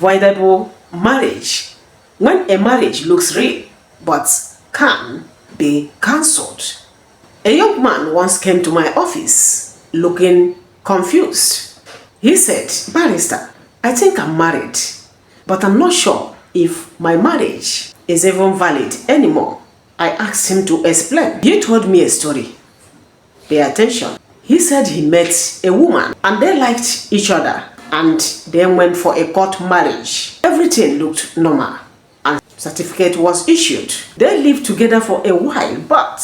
Voidable marriage. When a marriage looks real but can be cancelled. A young man once came to my office looking confused. He said, "Barrister, I think I'm married, but I'm not sure if my marriage is even valid anymore." I asked him to explain. He told me a story. Pay attention. He said he met a woman and they liked each other and then went for a court marriage. Everything looked normal and certificate was issued. They lived together for a while, but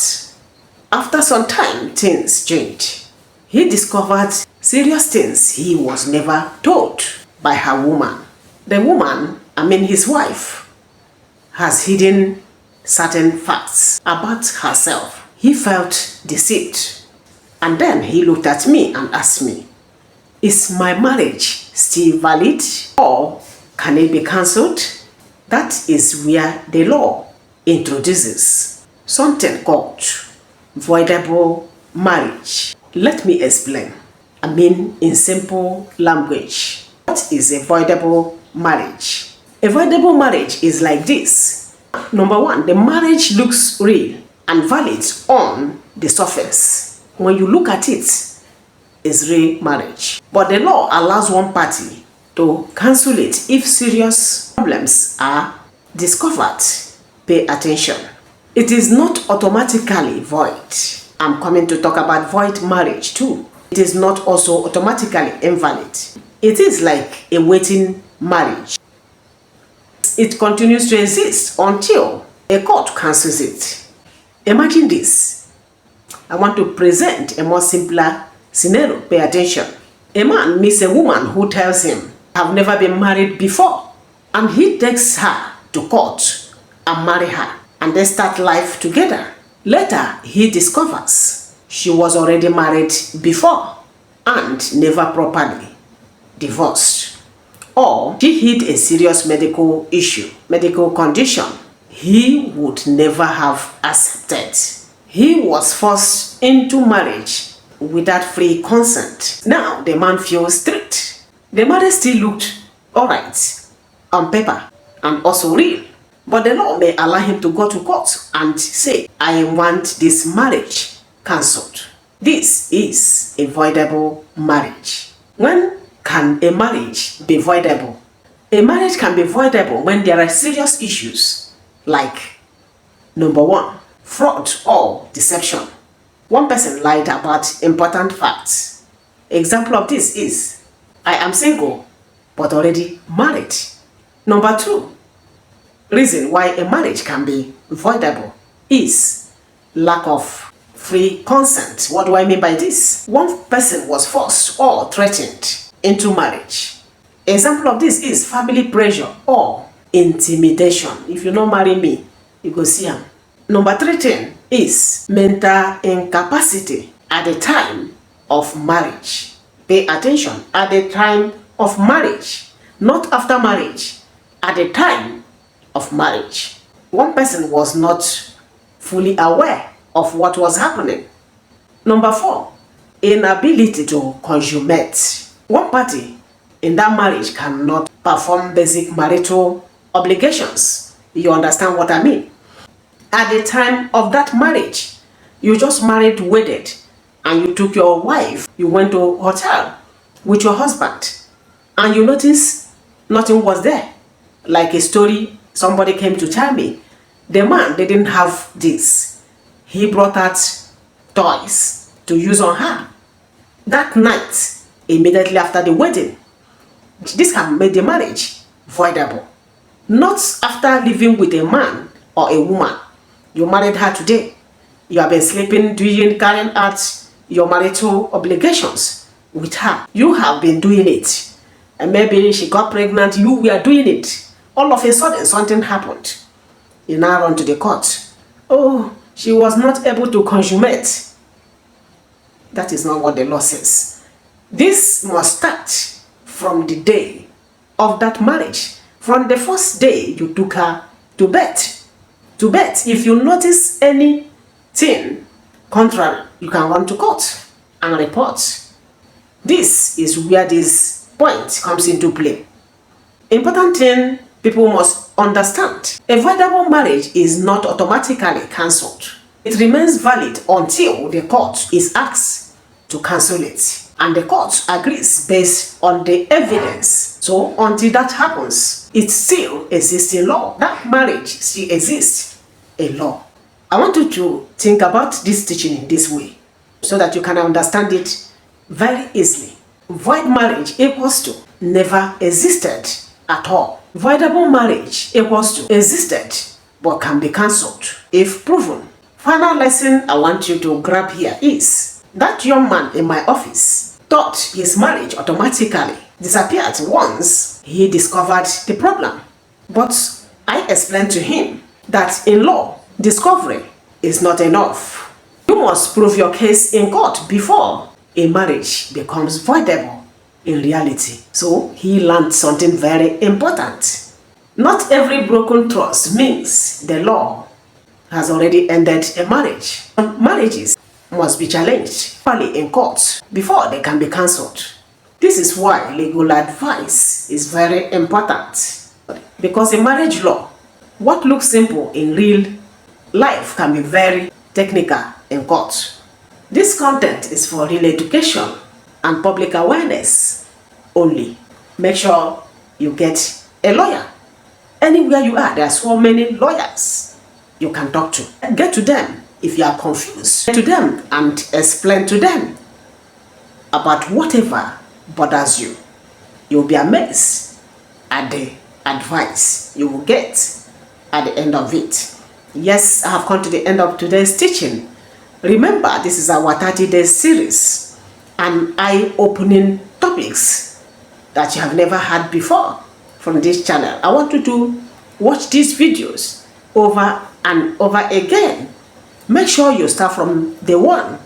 after some time things changed. He discovered serious things he was never told by her woman. The woman, his wife, has hidden certain facts about herself. He felt deceived. And then he looked at me and asked me, "Is my marriage still valid or can it be cancelled?" That is where the law introduces something called voidable marriage. Let me explain. In simple language, what is a voidable marriage? A voidable marriage is like this. Number one, the marriage looks real and valid on the surface. When you look at it, it's real marriage. But the law allows one party to cancel it if serious problems are discovered. Pay attention. It is not automatically void. I'm coming to talk about void marriage too. It is not also automatically invalid. It is like a waiting marriage. It continues to exist until a court cancels it. Imagine this. I want to present a more simpler scenario. Pay attention. A man meets a woman who tells him, "I've never been married before," and he takes her to court and marry her, and they start life together. Later, he discovers she was already married before and never properly divorced, or she hid a serious medical condition he would never have accepted. He was forced into marriage without free consent. Now the man feels strict. The marriage still looked alright on paper and also real, but the law may allow him to go to court and say, "I want this marriage cancelled." This is a voidable marriage. When can a marriage be voidable? A marriage can be voidable when there are serious issues like, number one, fraud or deception. One person lied about important facts. Example of this is, "I am single but already married." Number two, reason why a marriage can be voidable is lack of free consent. What do I mean by this? One person was forced or threatened into marriage. Example of this is family pressure or intimidation. If you don't marry me, you go see him. Number three thing is mental incapacity at the time of marriage. Pay attention. At the time of marriage, not after marriage. At the time of marriage, one person was not fully aware of what was happening. Number four, inability to consummate. One party in that marriage cannot perform basic marital obligations. You understand what I mean? At the time of that marriage, you just married, wedded, and you took your wife, you went to a hotel with your husband, and you noticed nothing was there. Like a story somebody came to tell me, the man didn't have this. He brought out toys to use on her. That night, immediately after the wedding, this can make the marriage voidable. Not after living with a man or a woman. You married her today. You have been sleeping, carrying out your marital obligations with her. You have been doing it. And maybe she got pregnant, you were doing it. All of a sudden, something happened. You now run to the court. "Oh, she was not able to consummate." That is not what the law says. This must start from the day of that marriage. From the first day you took her to bed. If you notice anything contrary, you can run to court and report. This is where this point comes into play. Important thing people must understand. A voidable marriage is not automatically cancelled. It remains valid until the court is asked to cancel it. And the court agrees based on the evidence. So until that happens, it still exists in law. That marriage still exists in law. I want you to think about this teaching in this way so that you can understand it very easily. Void marriage equals to never existed at all. Voidable marriage equals to existed but can be cancelled if proven. Final lesson I want you to grab here is that young man in my office thought his marriage automatically disappeared once he discovered the problem. But I explained to him that in law, discovery is not enough. You must prove your case in court before a marriage becomes voidable in reality. So he learned something very important. Not every broken trust means the law has already ended a marriage. Marriages must be challenged early in court before they can be cancelled. This is why legal advice is very important. Because in marriage law, what looks simple in real life can be very technical in court. This content is for real education and public awareness only. Make sure you get a lawyer. Anywhere you are, there are so many lawyers you can talk to. Get to them if you are confused. Get to them and explain to them about whatever bothers you. You'll be amazed at the advice you will get at the end of it. Yes, I have come to the end of today's teaching. Remember, this is our 30-day series and eye-opening topics that you have never had before from this channel. I want you to watch these videos over and over again. Make sure you start from day 1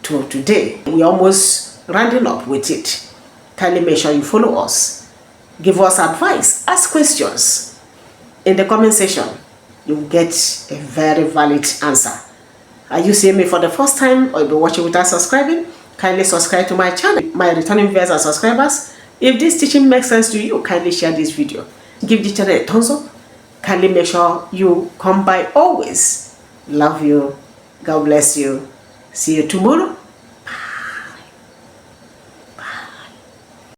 to today. We're almost rounding up with it. Kindly make sure you follow us. Give us advice. Ask questions. In the comment section, you'll get a very valid answer. Are you seeing me for the first time or you'll be watching without subscribing? Kindly subscribe to my channel. My returning viewers and subscribers, if this teaching makes sense to you, kindly share this video. Give the channel a thumbs up. Kindly make sure you come by always. Love you. God bless you. See you tomorrow.